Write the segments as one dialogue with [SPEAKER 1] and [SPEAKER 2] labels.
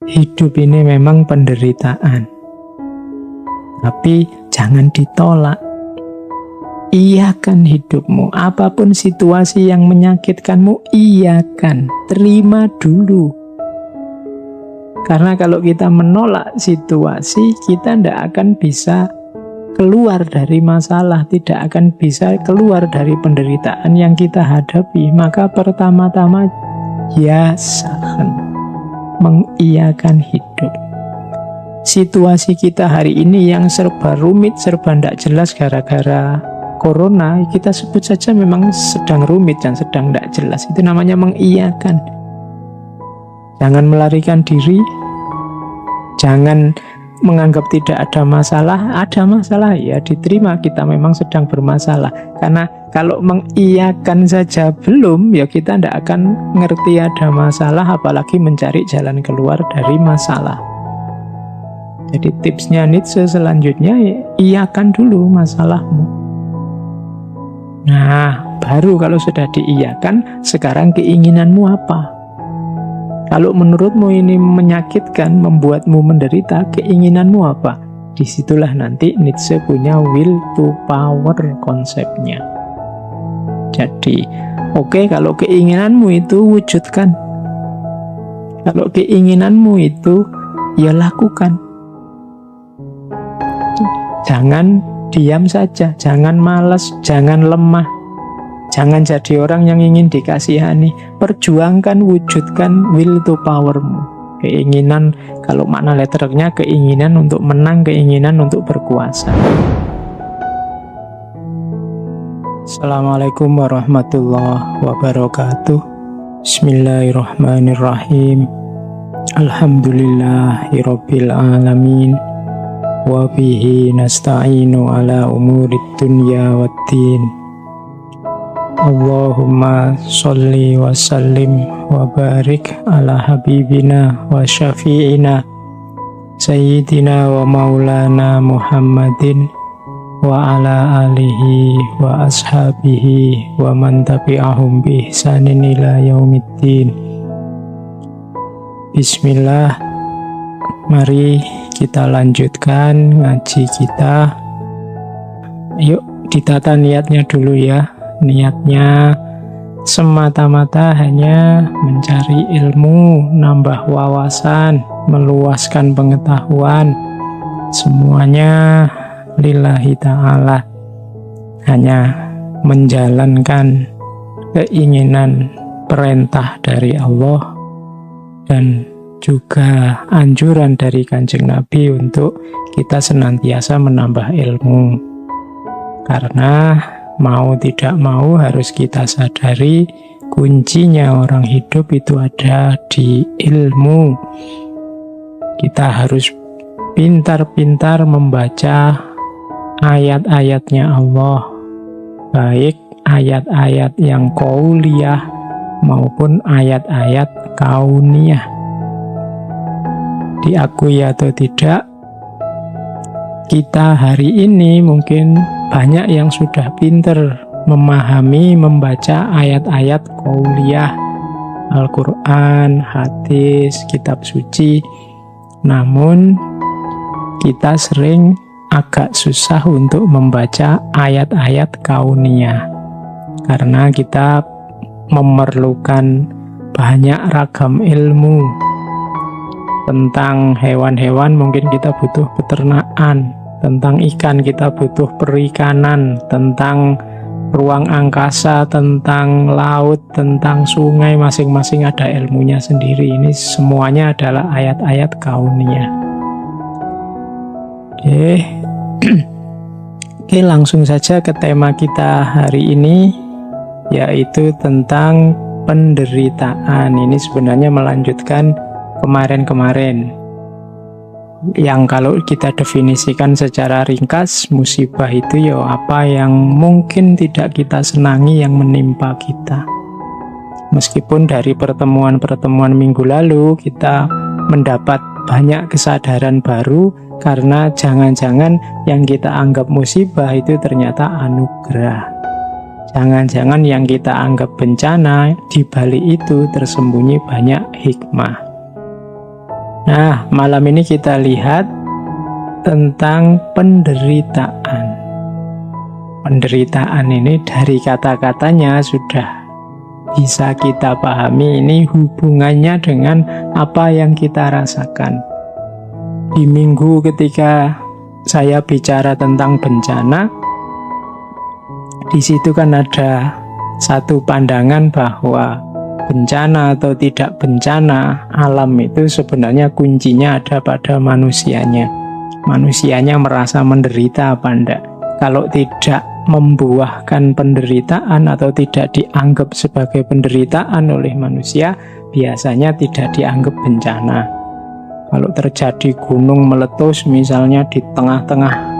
[SPEAKER 1] Hidup ini memang penderitaan, tapi jangan ditolak. Iakan hidupmu, apapun situasi yang menyakitkanmu, iakan, terima dulu. Karena kalau kita menolak situasi, kita tidak akan bisa keluar dari masalah, tidak akan bisa keluar dari penderitaan yang kita hadapi. Maka pertama-tama, ya sahan, mengiyakan hidup. Situasi kita hari ini yang serba rumit, serba tidak jelas gara-gara corona, kita sebut saja memang sedang rumit dan sedang tidak jelas. Itu namanya mengiyakan. Jangan melarikan diri, jangan menganggap tidak ada masalah ya diterima, kita memang sedang bermasalah. Karena kalau mengiyakan saja belum, ya kita tidak akan ngerti ada masalah, apalagi mencari jalan keluar dari masalah. Jadi tipsnya Nietzsche selanjutnya, ya, iyakan dulu masalahmu. Nah, baru kalau sudah diiyakan, sekarang keinginanmu apa? Kalau menurutmu ini menyakitkan, membuatmu menderita, keinginanmu apa? Disitulah nanti Nietzsche punya will to power konsepnya. Jadi, oke, kalau keinginanmu itu wujudkan. Kalau keinginanmu itu, ya lakukan. Jangan diam saja, jangan malas, jangan lemah. Jangan jadi orang yang ingin dikasihani. Perjuangkan, wujudkan will to powermu. Keinginan, kalau makna letternya keinginan untuk menang, keinginan untuk berkuasa. Assalamualaikum warahmatullahi wabarakatuh. Bismillahirrahmanirrahim. Alhamdulillahirabbil alamin. Wa bihi nasta'inu ala umurid dunya waddin. Allahumma sholli wa sallim wa barik ala habibina wa syafi'ina sayyidina wa maulana Muhammadin wa ala alihi wa ashabihi wa man tabi'ahum bi ihsanin ila yaumiddin. Bismillah, mari kita lanjutkan ngaji kita. Yuk ditata niatnya dulu ya. Niatnya semata-mata hanya mencari ilmu, nambah wawasan, meluaskan pengetahuan. Semuanya lillahi ta'ala. Hanya menjalankan keinginan perintah dari Allah dan juga anjuran dari Kanjeng Nabi untuk kita senantiasa menambah ilmu. Karena mau tidak mau harus kita sadari kuncinya orang hidup itu ada di ilmu. Kita harus pintar-pintar membaca ayat-ayatnya Allah, baik ayat-ayat yang qauliyah maupun ayat-ayat kauniyah. Diakui atau tidak, kita hari ini mungkin banyak yang sudah pinter memahami, membaca ayat-ayat qauliyah, Al-Quran, hadis, kitab suci. Namun kita sering agak susah untuk membaca ayat-ayat kauniyah karena kita memerlukan banyak ragam ilmu. Tentang hewan-hewan mungkin kita butuh peternakan, tentang ikan kita butuh perikanan, tentang ruang angkasa, tentang laut, tentang sungai, masing-masing ada ilmunya sendiri. Ini semuanya adalah ayat-ayat kauniyah. Oke, langsung saja ke tema kita hari ini, yaitu tentang penderitaan. Ini sebenarnya melanjutkan kemarin-kemarin. Yang kalau kita definisikan secara ringkas, musibah itu ya apa yang mungkin tidak kita senangi yang menimpa kita. Meskipun dari pertemuan-pertemuan minggu lalu kita mendapat banyak kesadaran baru, karena jangan-jangan yang kita anggap musibah itu ternyata anugerah. Jangan-jangan yang kita anggap bencana, di balik itu tersembunyi banyak hikmah. Nah, malam ini kita lihat tentang penderitaan. Penderitaan ini dari kata-katanya sudah bisa kita pahami ini hubungannya dengan apa yang kita rasakan. Di minggu ketika saya bicara tentang bencana, di situ kan ada satu pandangan bahwa bencana atau tidak bencana alam itu sebenarnya kuncinya ada pada manusianya. Manusianya merasa menderita apa enggak. Kalau tidak membuahkan penderitaan atau tidak dianggap sebagai penderitaan oleh manusia, biasanya tidak dianggap bencana. Kalau terjadi gunung meletus misalnya di tengah-tengah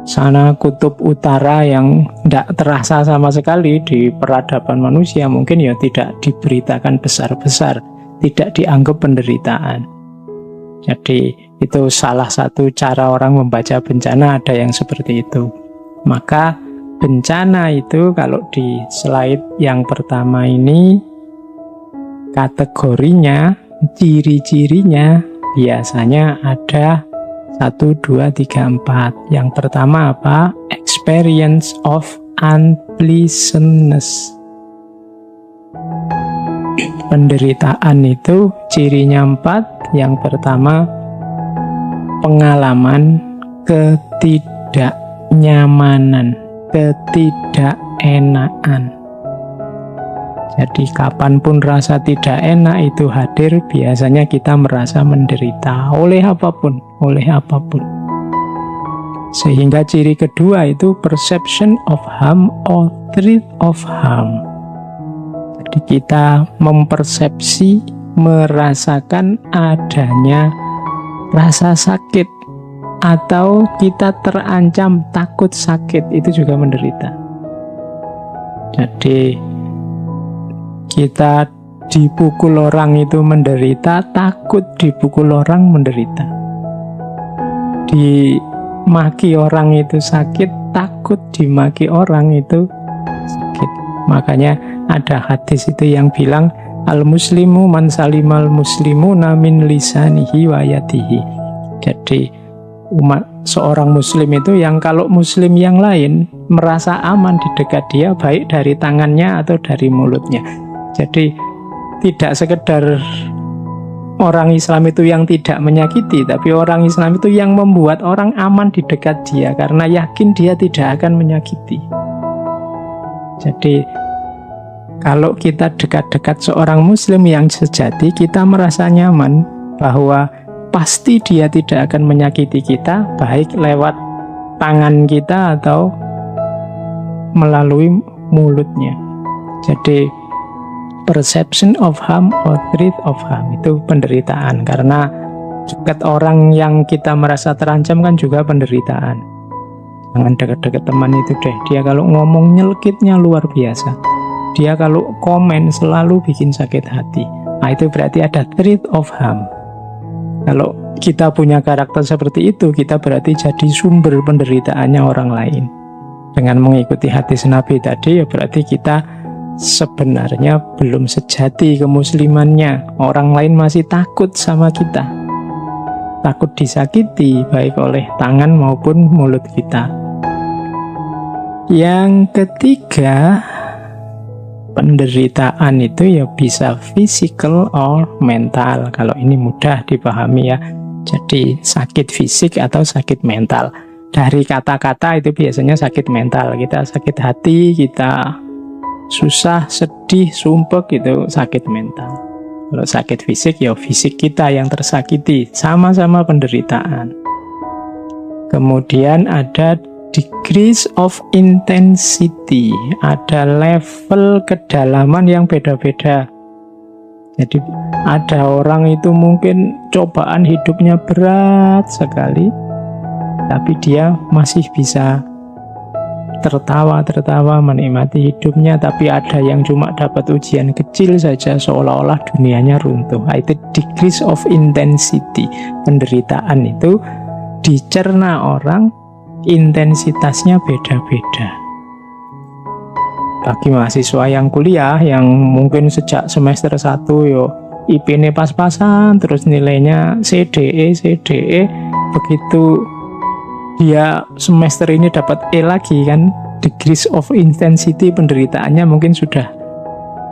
[SPEAKER 1] sana kutub utara yang tidak terasa sama sekali di peradaban manusia, mungkin ya tidak diberitakan besar-besar, tidak dianggap penderitaan. Jadi itu salah satu cara orang membaca bencana, ada yang seperti itu. Maka bencana itu kalau di slide yang pertama ini kategorinya, ciri-cirinya biasanya ada 1, 2, 3, 4. Yang pertama apa? Experience of unpleasantness. Penderitaan itu cirinya 4. Yang pertama, pengalaman ketidaknyamanan, ketidakenaan. Jadi kapanpun rasa tidak enak itu hadir, biasanya kita merasa menderita oleh apapun. Sehingga ciri kedua itu perception of harm or threat of harm. Jadi kita mempersepsi, merasakan adanya rasa sakit atau kita terancam takut sakit, itu juga menderita. Jadi kita dipukul orang itu menderita, takut dipukul orang menderita. Dimaki orang itu sakit, takut dimaki orang itu sakit. Makanya ada hadis itu yang bilang al-muslimu man salimal muslimuna min lisanihi wa yadihi. Jadi seorang muslim itu yang kalau muslim yang lain merasa aman di dekat dia, baik dari tangannya atau dari mulutnya. Jadi tidak sekedar orang Islam itu yang tidak menyakiti, tapi orang Islam itu yang membuat orang aman di dekat dia karena yakin dia tidak akan menyakiti. Jadi kalau kita dekat-dekat seorang muslim yang sejati, kita merasa nyaman bahwa pasti dia tidak akan menyakiti kita, baik lewat tangan kita atau melalui mulutnya. Jadi perception of harm or threat of harm itu penderitaan, karena dekat orang yang kita merasa terancam kan juga penderitaan. Jangan dekat-dekat teman itu deh, dia kalau ngomong nyelkitnya luar biasa, dia kalau komen selalu bikin sakit hati. Nah, itu berarti ada threat of harm. Kalau kita punya karakter seperti itu, kita berarti jadi sumber penderitaannya orang lain. Dengan mengikuti hadis Nabi tadi, ya berarti kita sebenarnya belum sejati kemuslimannya. Orang lain masih takut sama kita, takut disakiti baik oleh tangan maupun mulut kita. Yang ketiga, penderitaan itu ya bisa physical or mental. Kalau ini mudah dipahami ya. Jadi sakit fisik atau sakit mental. Dari kata-kata itu biasanya sakit mental. Kita sakit hati, kita susah, sedih, sumpek, itu sakit mental. Kalau sakit fisik, ya fisik kita yang tersakiti, sama-sama penderitaan. Kemudian ada degrees of intensity, ada level kedalaman yang beda-beda. Jadi ada orang itu mungkin cobaan hidupnya berat sekali, tapi dia masih bisa tertawa menikmati hidupnya. Tapi ada yang cuma dapat ujian kecil saja seolah-olah dunianya runtuh. Itu degrees of intensity. Penderitaan itu dicerna orang, intensitasnya beda-beda. Bagi mahasiswa yang kuliah, yang mungkin sejak semester 1 yo IP-nya pas-pasan, terus nilainya CDE, begitu dia semester ini dapat E lagi kan, degrees of intensity penderitaannya mungkin sudah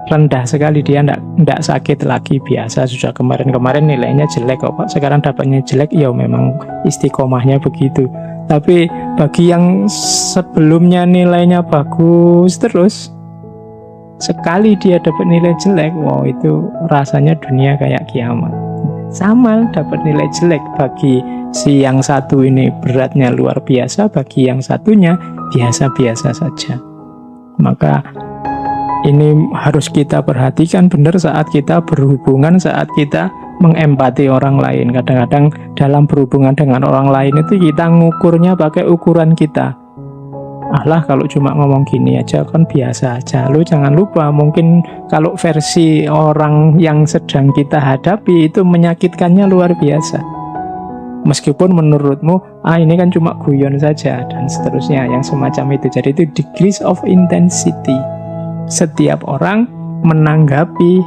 [SPEAKER 1] rendah sekali, dia ndak sakit lagi, biasa sudah. Kemarin nilainya jelek kok Pak, sekarang dapatnya jelek, ya memang istiqomahnya begitu. Tapi bagi yang sebelumnya nilainya bagus terus, sekali dia dapat nilai jelek, wow itu rasanya dunia kayak kiamat. Sama dapat nilai jelek, bagi si yang satu ini beratnya luar biasa, bagi yang satunya biasa-biasa saja. Maka ini harus kita perhatikan benar saat kita berhubungan, saat kita mengempati orang lain. Kadang-kadang dalam berhubungan dengan orang lain itu kita ngukurnya pakai ukuran kita. Alah, kalau cuma ngomong gini aja kan biasa aja. Lu jangan lupa, mungkin kalau versi orang yang sedang kita hadapi itu menyakitkannya luar biasa. Meskipun menurutmu, ini kan cuma guyon saja, dan seterusnya, yang semacam itu. Jadi itu degrees of intensity. Setiap orang menanggapi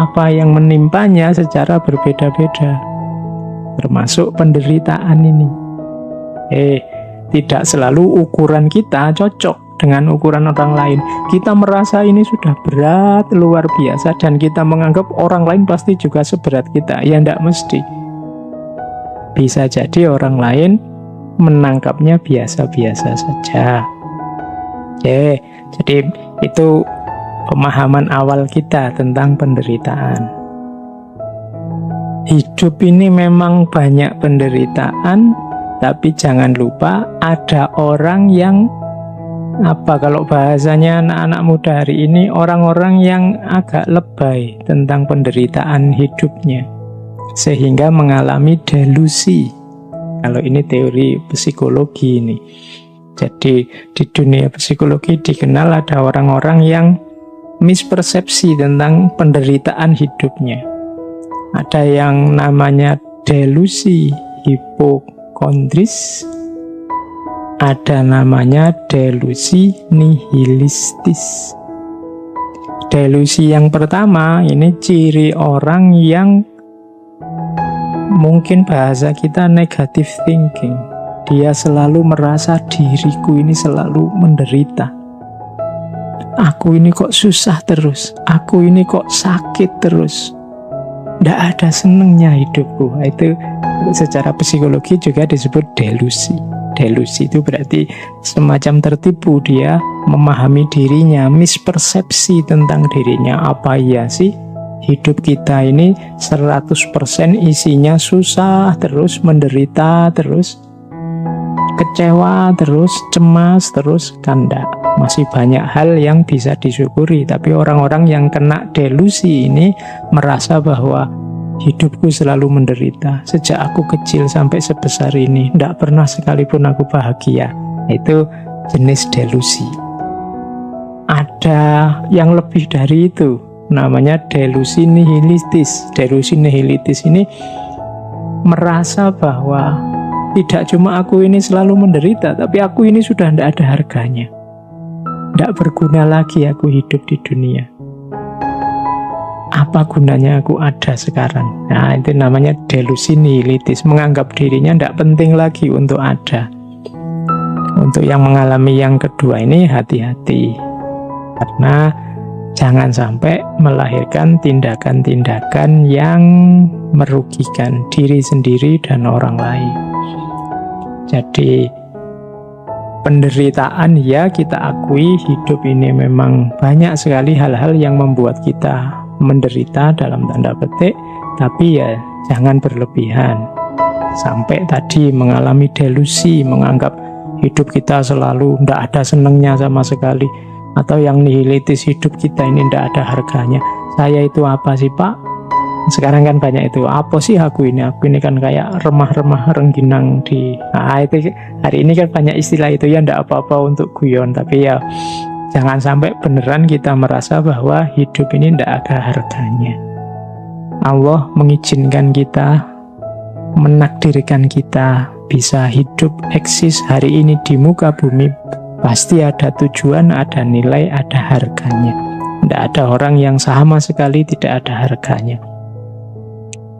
[SPEAKER 1] apa yang menimpanya secara berbeda-beda, termasuk penderitaan ini. Tidak selalu ukuran kita cocok dengan ukuran orang lain. Kita merasa ini sudah berat luar biasa dan kita menganggap orang lain pasti juga seberat kita. Ya tidak mesti. Bisa jadi orang lain menangkapnya biasa-biasa saja. Jadi itu pemahaman awal kita tentang penderitaan. Hidup ini memang banyak penderitaan, tapi jangan lupa ada orang yang, kalau bahasanya anak-anak muda hari ini, orang-orang yang agak lebay tentang penderitaan hidupnya, sehingga mengalami delusi. Kalau ini teori psikologi ini. Jadi di dunia psikologi dikenal ada orang-orang yang mispersepsi tentang penderitaan hidupnya. Ada yang namanya delusi hipokondris, ada namanya delusi nihilistis. Delusi yang pertama ini ciri orang yang mungkin bahasa kita negative thinking. Dia selalu merasa diriku ini selalu menderita. Aku ini kok susah terus, aku ini kok sakit terus, tidak ada senengnya hidupku. Itu secara psikologi juga disebut delusi. Delusi itu berarti semacam tertipu, dia memahami dirinya, mispersepsi tentang dirinya. Apa iya sih hidup kita ini 100% isinya susah terus, menderita terus, kecewa terus, cemas terus? Kan enggak. Masih banyak hal yang bisa disyukuri. Tapi orang-orang yang kena delusi ini merasa bahwa hidupku selalu menderita. Sejak aku kecil sampai sebesar ini, tidak pernah sekalipun aku bahagia. Itu jenis delusi. Ada yang lebih dari itu, namanya delusi nihilistis. Delusi nihilistis ini merasa bahwa tidak cuma aku ini selalu menderita, tapi aku ini sudah tidak ada harganya. Tidak berguna lagi aku hidup di dunia. Apa gunanya aku ada sekarang? Nah, itu namanya delusi nihilistis. Menganggap dirinya tidak penting lagi untuk ada. Untuk yang mengalami yang kedua ini hati-hati. Karena jangan sampai melahirkan tindakan-tindakan yang merugikan diri sendiri dan orang lain. Jadi penderitaan ya kita akui, hidup ini memang banyak sekali hal-hal yang membuat kita menderita dalam tanda petik, tapi ya jangan berlebihan sampai tadi mengalami delusi, menganggap hidup kita selalu tidak ada senengnya sama sekali, atau yang nihilitis, hidup kita ini tidak ada harganya. Saya itu apa sih Pak? Sekarang kan banyak itu, apa sih aku ini kan kayak remah-remah rengginang di itu hari ini kan banyak istilah itu ya, ndak apa-apa untuk guyon, tapi ya jangan sampai beneran kita merasa bahwa hidup ini ndak ada harganya. Allah mengizinkan kita, menakdirkan kita bisa hidup, eksis hari ini di muka bumi, pasti ada tujuan, ada nilai, ada harganya. Ndak ada orang yang sama sekali tidak ada harganya.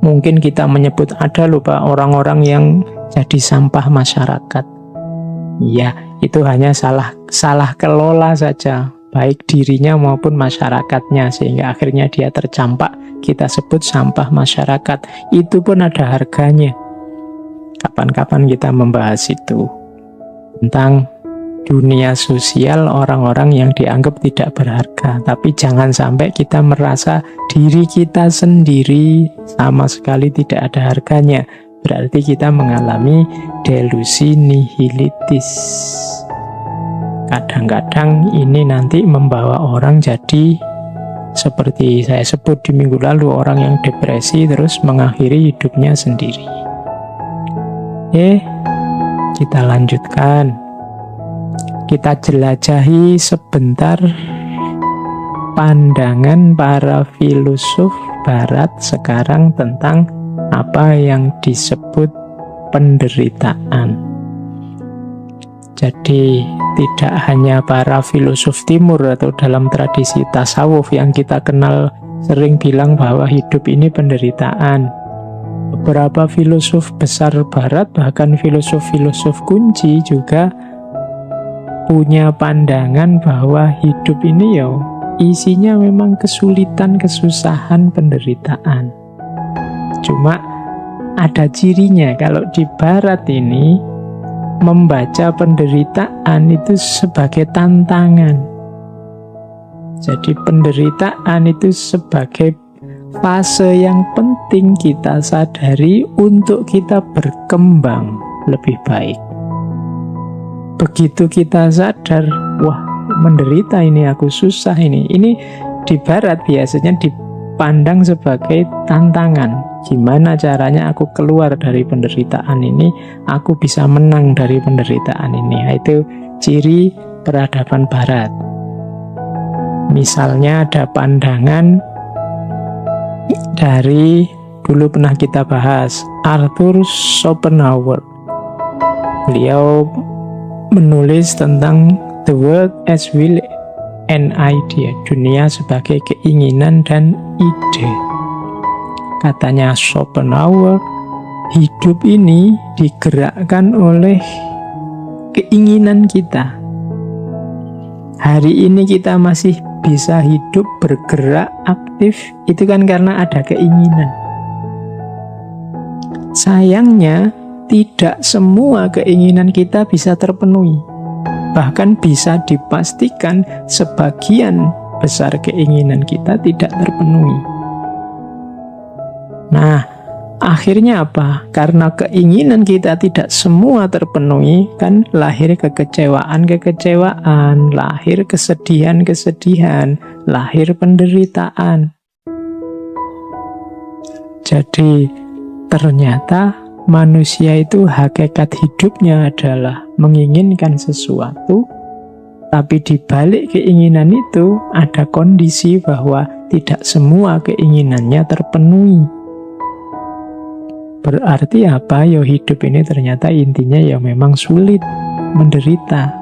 [SPEAKER 1] Mungkin kita menyebut ada loh Pak orang-orang yang jadi sampah masyarakat. Ya, itu hanya salah kelola saja, baik dirinya maupun masyarakatnya, sehingga akhirnya dia tercampak, kita sebut sampah masyarakat. Itu pun ada harganya. Kapan-kapan kita membahas itu, tentang dunia sosial orang-orang yang dianggap tidak berharga. Tapi jangan sampai kita merasa diri kita sendiri sama sekali tidak ada harganya. Berarti kita mengalami delusi nihilitis. Kadang-kadang ini nanti membawa orang jadi seperti saya sebut di minggu lalu, orang yang depresi terus mengakhiri hidupnya sendiri. Kita lanjutkan. Kita jelajahi sebentar pandangan para filosof barat sekarang tentang apa yang disebut penderitaan. Jadi tidak hanya para filosof timur atau dalam tradisi tasawuf yang kita kenal sering bilang bahwa hidup ini penderitaan. Beberapa filosof besar barat, bahkan filosof-filosof kunci juga punya pandangan bahwa hidup ini isinya memang kesulitan, kesusahan, penderitaan. Cuma ada cirinya. Kalau di barat ini membaca penderitaan itu sebagai tantangan. Jadi penderitaan itu sebagai fase yang penting kita sadari untuk kita berkembang lebih baik. Begitu kita sadar, wah menderita ini, aku susah ini di barat biasanya dipandang sebagai tantangan. Gimana caranya aku keluar dari penderitaan ini, aku bisa menang dari penderitaan ini. Itu ciri peradaban barat. Misalnya ada pandangan dari, dulu pernah kita bahas, Arthur Schopenhauer. Beliau menulis tentang the world as will and idea, dunia sebagai keinginan dan ide. Katanya Schopenhauer, hidup ini digerakkan oleh keinginan kita. Hari ini kita masih bisa hidup, bergerak, aktif, itu kan karena ada keinginan. Sayangnya, tidak semua keinginan kita bisa terpenuhi. Bahkan bisa dipastikan sebagian besar keinginan kita tidak terpenuhi. Nah, akhirnya apa? Karena keinginan kita tidak semua terpenuhi, kan lahir kekecewaan-kekecewaan, lahir kesedihan-kesedihan, lahir penderitaan. Jadi ternyata manusia itu hakikat hidupnya adalah menginginkan sesuatu, tapi di balik keinginan itu ada kondisi bahwa tidak semua keinginannya terpenuhi. Berarti apa? Hidup ini ternyata intinya memang sulit, menderita.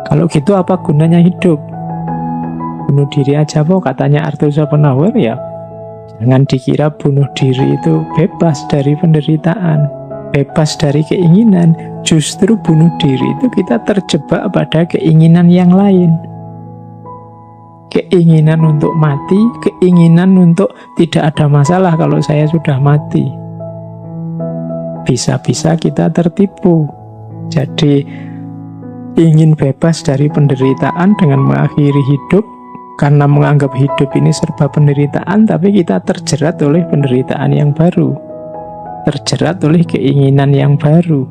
[SPEAKER 1] Kalau gitu apa gunanya hidup? Bunuh diri aja kok, katanya Arthur Schopenhauer. Jangan dikira bunuh diri itu bebas dari penderitaan, bebas dari keinginan. Justru bunuh diri itu kita terjebak pada keinginan yang lain. Keinginan untuk mati, keinginan untuk tidak ada masalah kalau saya sudah mati. Bisa-bisa kita tertipu. Jadi ingin bebas dari penderitaan dengan mengakhiri hidup, karena menganggap hidup ini serba penderitaan, tapi kita terjerat oleh penderitaan yang baru, terjerat oleh keinginan yang baru.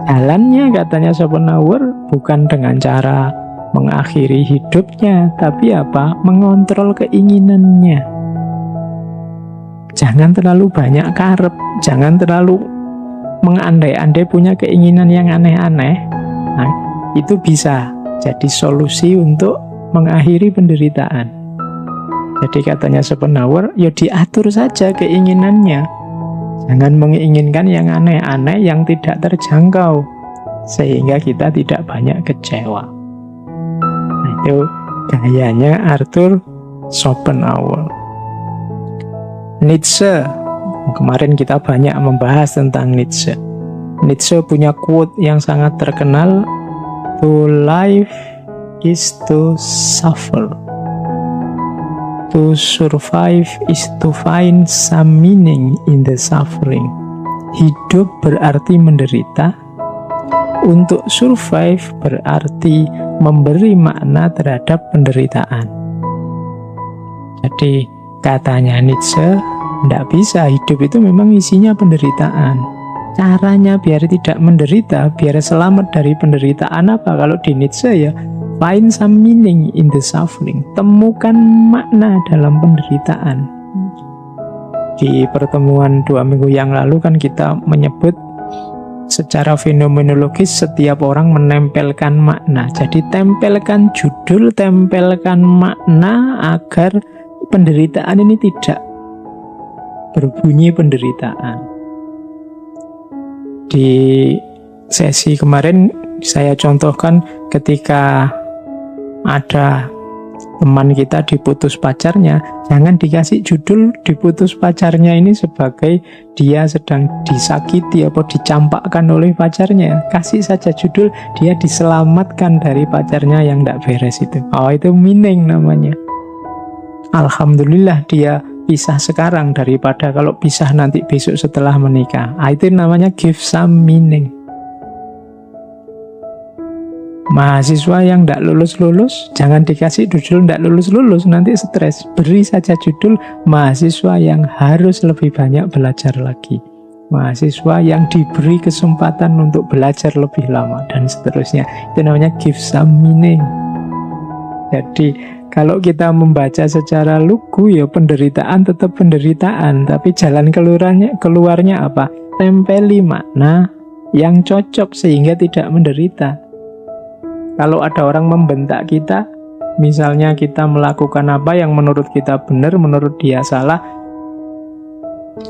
[SPEAKER 1] Jalannya, katanya Schopenhauer, bukan dengan cara mengakhiri hidupnya, tapi apa? Mengontrol keinginannya. Jangan terlalu banyak karep, jangan terlalu mengandai-andai punya keinginan yang aneh-aneh. Nah, itu bisa jadi solusi untuk mengakhiri penderitaan. Jadi katanya Schopenhauer, diatur saja keinginannya. Jangan menginginkan yang aneh-aneh, yang tidak terjangkau, sehingga kita tidak banyak kecewa. Itu gayanya Arthur Schopenhauer. Nietzsche, kemarin kita banyak membahas tentang Nietzsche. Nietzsche punya quote yang sangat terkenal, "To live is to suffer. To survive is to find some meaning in the suffering." Hidup berarti menderita. Untuk survive berarti memberi makna terhadap penderitaan. Jadi katanya Nietzsche, tidak bisa, hidup itu memang isinya penderitaan. Caranya biar tidak menderita, biar selamat dari penderitaan apa? Kalau di Nietzsche ya, find some meaning in the suffering. Temukan makna dalam penderitaan. Di pertemuan 2 minggu yang lalu kan kita menyebut secara fenomenologis setiap orang menempelkan makna. Jadi tempelkan judul, tempelkan makna agar penderitaan ini tidak berbunyi penderitaan. Di sesi kemarin saya contohkan ketika ada teman kita diputus pacarnya, jangan dikasih judul diputus pacarnya ini sebagai dia sedang disakiti atau dicampakkan oleh pacarnya. Kasih saja judul dia diselamatkan dari pacarnya yang tidak beres itu. Oh, itu meaning namanya. Alhamdulillah dia pisah sekarang daripada kalau pisah nanti besok setelah menikah. Itu namanya give some meaning. Mahasiswa yang tidak lulus-lulus, jangan dikasih judul tidak lulus-lulus, nanti stres. Beri saja judul mahasiswa yang harus lebih banyak belajar lagi. Mahasiswa yang diberi kesempatan untuk belajar lebih lama, dan seterusnya. Itu namanya give some meaning. Jadi, kalau kita membaca secara lugu, ya penderitaan tetap penderitaan. Tapi jalan keluarnya apa? Tempeli makna yang cocok sehingga tidak menderita. Kalau ada orang membentak kita, misalnya kita melakukan apa yang menurut kita benar, menurut dia salah,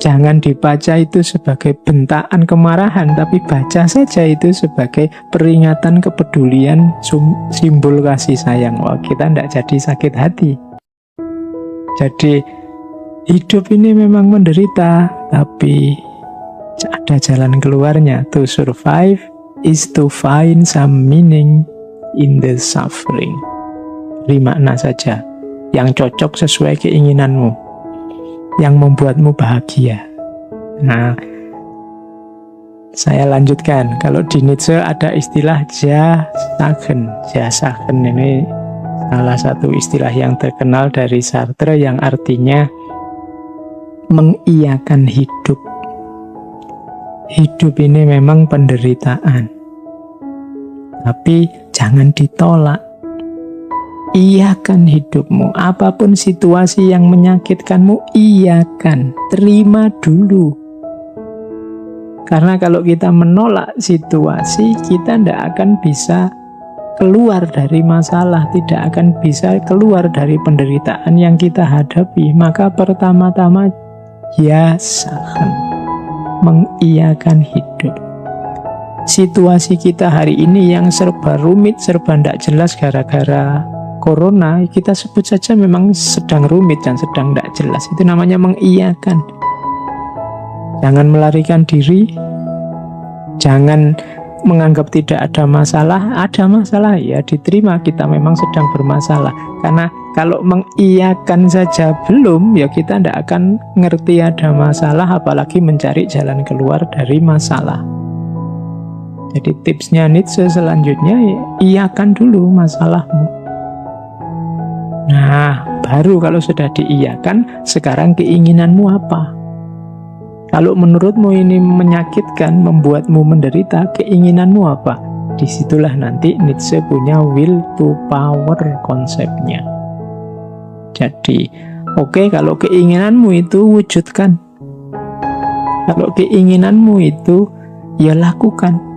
[SPEAKER 1] jangan dibaca itu sebagai bentaan kemarahan, tapi baca saja itu sebagai peringatan kepedulian, simbol kasih sayang. Wah, kita tidak jadi sakit hati. Jadi hidup ini memang menderita, tapi ada jalan keluarnya. To survive is to find some meaning in the suffering. Beri makna saja yang cocok sesuai keinginanmu, yang membuatmu bahagia. Nah, saya lanjutkan. Kalau di Nietzsche ada istilah Ja-Sagen. Ja-Sagen ini salah satu istilah yang terkenal dari Sartre yang artinya mengiyakan hidup. Hidup ini memang penderitaan, tapi jangan ditolak. Iyakan hidupmu. Apapun situasi yang menyakitkanmu, iyakan. Terima dulu. Karena kalau kita menolak situasi, kita tidak akan bisa keluar dari masalah, tidak akan bisa keluar dari penderitaan yang kita hadapi. Maka pertama-tama, ya sahan, mengiyakan hidup. Situasi kita hari ini yang serba rumit, serba tidak jelas gara-gara corona, kita sebut saja memang sedang rumit dan sedang tidak jelas. Itu namanya mengiyakan. Jangan melarikan diri, jangan menganggap tidak ada masalah. Ada masalah, ya diterima, kita memang sedang bermasalah. Karena kalau mengiyakan saja belum, ya kita tidak akan ngerti ada masalah, apalagi mencari jalan keluar dari masalah. Jadi tipsnya Nietzsche selanjutnya, iyakan dulu masalahmu. Nah, baru kalau sudah diiyakan, sekarang keinginanmu apa? Kalau menurutmu ini menyakitkan, membuatmu menderita, keinginanmu apa? Disitulah nanti Nietzsche punya will to power konsepnya. Jadi, oke, kalau keinginanmu itu wujudkan. Kalau keinginanmu itu, ya lakukan.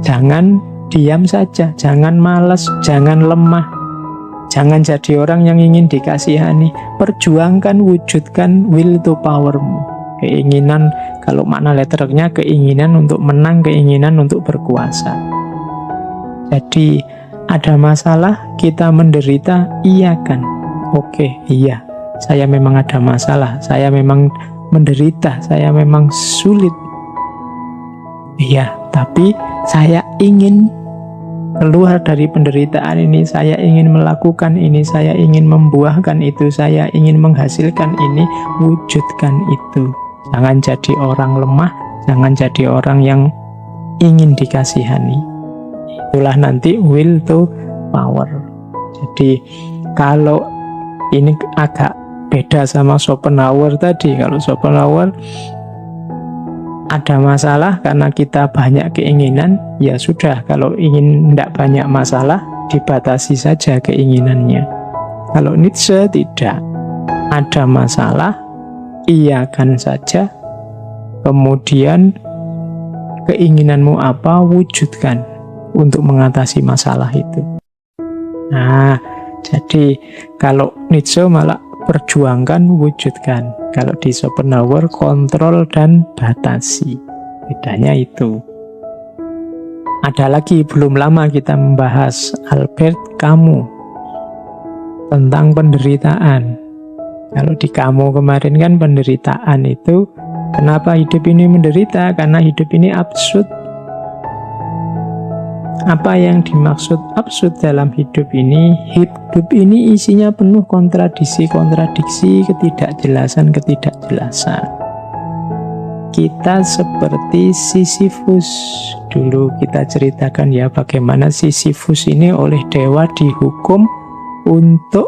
[SPEAKER 1] Jangan diam saja, jangan malas, jangan lemah, jangan jadi orang yang ingin dikasihani. Perjuangkan, wujudkan will to powermu. Keinginan, kalau makna letternya keinginan untuk menang, keinginan untuk berkuasa. Jadi ada masalah, kita menderita, iyakan. Oke, iya, saya memang ada masalah, saya memang menderita, saya memang sulit. Iya, tapi saya ingin keluar dari penderitaan ini, saya ingin melakukan ini, saya ingin membuahkan itu, saya ingin menghasilkan ini, wujudkan itu. Jangan jadi orang lemah, jangan jadi orang yang ingin dikasihani. Itulah nanti will to power. Jadi kalau ini agak beda sama Schopenhauer tadi. Kalau Schopenhauer ada masalah karena kita banyak keinginan, ya sudah, kalau ingin tidak banyak masalah, dibatasi saja keinginannya. Kalau Nietzsche tidak, ada masalah, iakan saja, kemudian keinginanmu apa, wujudkan untuk mengatasi masalah itu. Nah, jadi kalau Nietzsche malah perjuangkan, wujudkan. Kalau di Schopenhauer kontrol dan batasi. Bedanya itu. Ada lagi, belum lama kita membahas Albert Camus tentang penderitaan. Kalau di Camus kemarin kan penderitaan itu, kenapa hidup ini menderita? Karena hidup ini absurd. Apa yang dimaksud absurd dalam hidup ini? Hidup ini isinya penuh kontradiksi-kontradiksi, ketidakjelasan-ketidakjelasan. Kita seperti Sisyphus. Dulu kita ceritakan ya bagaimana Sisyphus ini oleh dewa dihukum untuk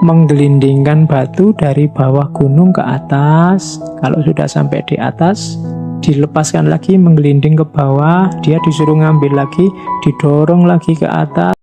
[SPEAKER 1] menggelindingkan batu dari bawah gunung ke atas. Kalau sudah sampai di atas, dilepaskan lagi, menggelinding ke bawah, dia disuruh ngambil lagi, didorong lagi ke atas.